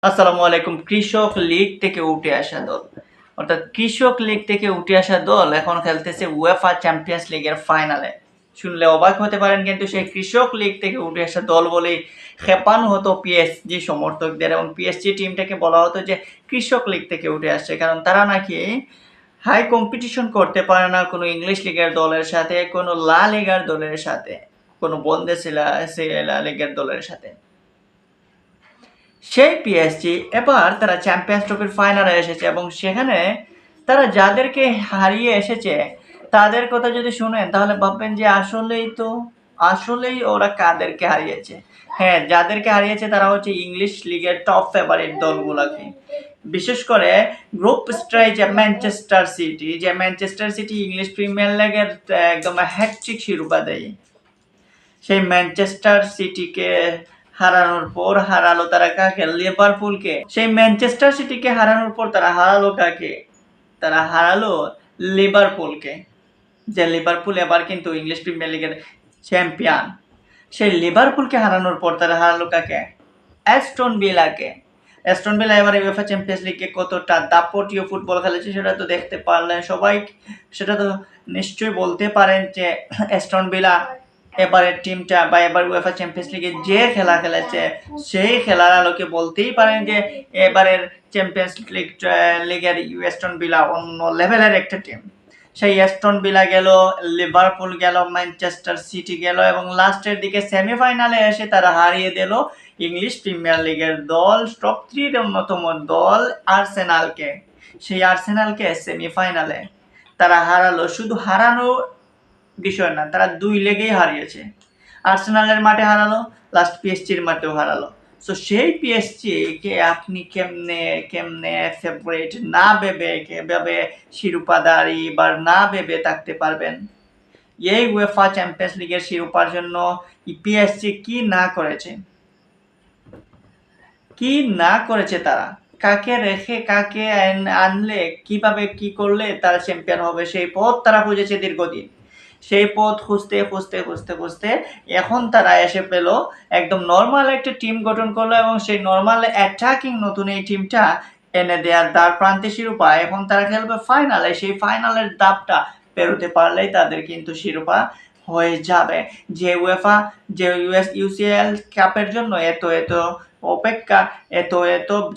আসসালামু আলাইকুম। কৃষক লীগ থেকে উঠে আসা দল। অর্থাৎ কৃষক লীগ থেকে উঠে আসা দল এখন খেলতেছে উয়েফা চ্যাম্পিয়ন্স লিগের ফাইনালে। শুনলে অবাক হতে পারেন, কিন্তু সেই কৃষক লীগ থেকে উঠে আসা দল বলেই খেপানো হতো পিএসজি সমর্থকদের, এবং পিএসজি টিমটাকে বলা হতো যে কৃষক লীগ থেকে উঠে আসছে। কারণ তারা নাকি হাই কম্পিটিশন করতে পারে না কোনো ইংলিশ লিগের দলের সাথে, কোনো লা লিগার দলের সাথে, কোনো বন্দেসিলা লা লিগের দলের সাথে। সেই পিএসজি এবার তারা চ্যাম্পিয়ন্স ট্রফির ফাইনালে এসেছে, এবং সেখানে তারা যাদেরকে হারিয়ে এসেছে তাদের কথা যদি শুনেন তাহলে ভাববেন যে আসলেই ওরা কাদেরকে হারিয়েছে। হ্যাঁ, যাদেরকে হারিয়েছে তারা হচ্ছে ইংলিশ লিগের টপ ফেভারিট দলগুলোকে। বিশেষ করে গ্রুপ স্টেজে ম্যানচেস্টার সিটি ইংলিশ প্রিমিয়ার লিগের একদম হ্যাটট্রিক শিরোপা দেয়। সেই ম্যানচেস্টার সিটিকে হারানোর পর হারালো তারা কাকে? লিভারপুলকে। সেই ম্যানচেস্টার সিটিকে হারানোর পর তারা হারালো কাকে? তারা হারালো লিভারপুলকে। যে লিভারপুল এবার কিন্তু ইংলিশ প্রিমিয়ার লিগের চ্যাম্পিয়ন। সেই লিভারপুলকে হারানোর পর তারা হারালো কাকে? অ্যাস্টন ভিলাকে। অ্যাস্টন ভিলা এবার উয়েফা চ্যাম্পিয়ন্স লিগে কতটা দাপটীয় ফুটবল খেলেছে সেটা তো দেখতে পারলেন সবাই। সেটা তো নিশ্চয়ই বলতে পারেন যে অ্যাস্টন ভিলা এবারের টিমটা বা এবার উয়েফা চ্যাম্পিয়ন্স লিগে যে খেলা খেলেছে সেই খেলার আলোকে বলতেই পারেন যে এবারের চ্যাম্পিয়ন্স লিগের অ্যাস্টন ভিলা অন্য লেভেলের একটা টিম। সেই অ্যাস্টন ভিলা গেল, লিভারপুল গেল, ম্যানচেস্টার সিটি গেল, এবং লাস্টের দিকে সেমিফাইনালে এসে তারা হারিয়ে দিল ইংলিশ প্রিমিয়ার লিগের দল, টপ 3 এর অন্যতম দল আর্সেনালকে। সেই আর্সেনালকে সেমিফাইনালে তারা হারালো। শুধু হারানো বিষয় না, তারা 2 লেগেই হারিয়েছে। আর্সেনালের মাঠে হারালো, লাস্ট পিএসজির মাঠেও হারালো। সো সেই পিএসজি কে আপনি কেমনে ফেভারিট না ভেবে কিভাবে শিরোপাধারী বা না ভেবে থাকতে পারবেন? এই উয়েফা চ্যাম্পিয়ন্স লিগের শিরোপার জন্য পিএসজি কি না করেছে তারা? কাকে রেখে কাকে আনলে কিভাবে কি করলে তারা চ্যাম্পিয়ন হবে সেই পথ তারা খুঁজেছে দীর্ঘদিন। সেই পথ খুঁজতে এখন তারা এসে পেল, একদম নর্মাল একটা টিম গঠন করলো, এবং সেই নর্মাল অ্যাটাকিং নতুন এই টিমটা এনে দেওয়ার দ্বার প্রান্তে শিরোপা। এখন তারা খেলবে ফাইনালে, সেই ফাইনালের ধাপটা পেরোতে পারলেই তাদের কিন্তু শিরোপা হয়ে যাবে। যে উয়েফা যে ইউসিএল কাপের জন্য এত অপেক্ষা, এত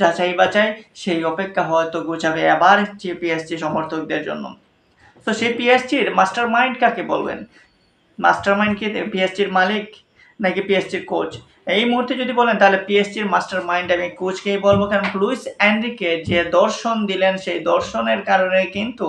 যাচাই বাছাই, সেই অপেক্ষা হয়তো ঘুচাবে আবার পিএসজি সমর্থকদের জন্য। তো সেই পিএসজির মাস্টার মাইন্ড কাকে বলবেন? মাস্টার মাইন্ড কি পিএসজির মালিক নাকি পিএসজির কোচ? এই মুহূর্তে যদি বলেন তাহলে পিএসজির মাস্টার মাইন্ড আমি কোচকেই বলবো, কারণ লুইস এনরিকে যে দর্শন দিলেন সেই দর্শনের কারণে কিন্তু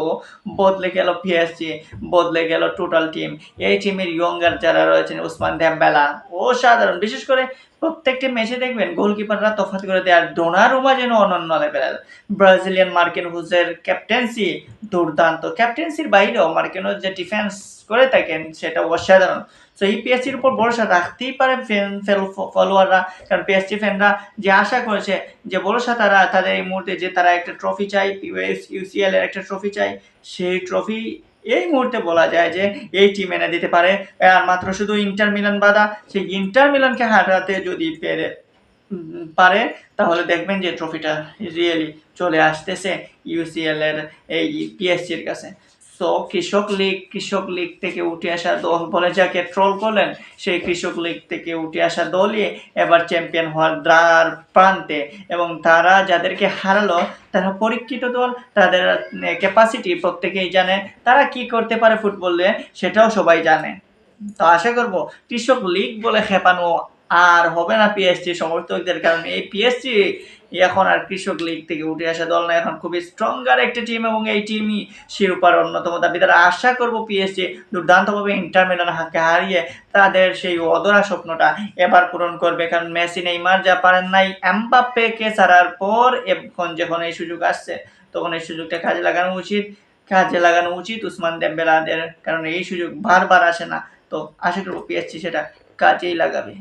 বদলে গেল পিএসজি, বদলে গেল টোটাল টিম। এই টিমের ইয়ঙ্গার যারা রয়েছেন, উসমান দেমবেলা অসাধারণ। বিশেষ করে প্রত্যেকটি ম্যাচে দেখবেন গোলকিপাররা তফাৎ করে দেয়, আর ডোনারুমা যেন অনন্য লেভেলের। ব্রাজিলিয়ান মার্কিনহুজের ক্যাপ্টেন্সি দুর্দান্ত। ক্যাপ্টেন্সির বাইরেও মার্কিনহুজ যে ডিফেন্স করে থাকেন সেটা অসাধারণ। সো এই পিএসজির উপর ভরসা রাখতেই পারে ফলোয়াররা, কারণ পিএসজি ফ্যানরা যে আশা করেছে, যে ভরসা তারা তাদের এই মুহূর্তে যে তারা একটা ট্রফি চাই, ইউসিএল এর একটা ট্রফি চাই, সেই ট্রফি এই মুহূর্তে বলা যায় যে এই টিম এনে দিতে পারে। আর মাত্র শুধু ইন্টার মিলান বাদা, সেই ইন্টার মিলানকে হারাতে যদি পারে তাহলে দেখবেন যে ট্রফিটা রিয়েলি চলে আসতেছে ইউসিএল এর এই পিএসজির কাছে। সো কৃষক লীগ থেকে উঠে আসা দল বলে যাকে ট্রোল করলেন, সেই কৃষক লীগ থেকে উঠে আসা দলই এবার চ্যাম্পিয়ন হওয়ার দ্বার প্রান্তে, এবং তারা যাদেরকে হারালো তারা পরীক্ষিত দল, তাদের ক্যাপাসিটি প্রত্যেকেই জানে, তারা কি করতে পারে ফুটবলে সেটাও সবাই জানে। তো আশা করব কৃষক লীগ বলে খেপানো আর হবে না পিএসজি সমর্থকদের, কারণ এই পিএসজি এখন আর কৃষক লীগ থেকে উঠে আসা দল না, এখন খুবই স্ট্রঙ্গার একটা টিম, এবং এই টিমই শিরোপার অন্যতম দাবিদার। আশা করব পিএসজি দুর্দান্তভাবে ইন্টার মিলান হাকে হারিয়ে তাদের সেই অধরা স্বপ্নটা এবার পূরণ করবে, কারণ মেসি নেইমার যা পারেন নাই, এমবাপ্পেকে ছাড়ার পর এখন যখন এই সুযোগ আসছে তখন এই সুযোগটা কাজে লাগানো উচিত উসমান দেমবেলাদের, কারণ এই সুযোগ বারবার আসে না। তো আশা করব পিএসজি সেটা কাজেই লাগাবে।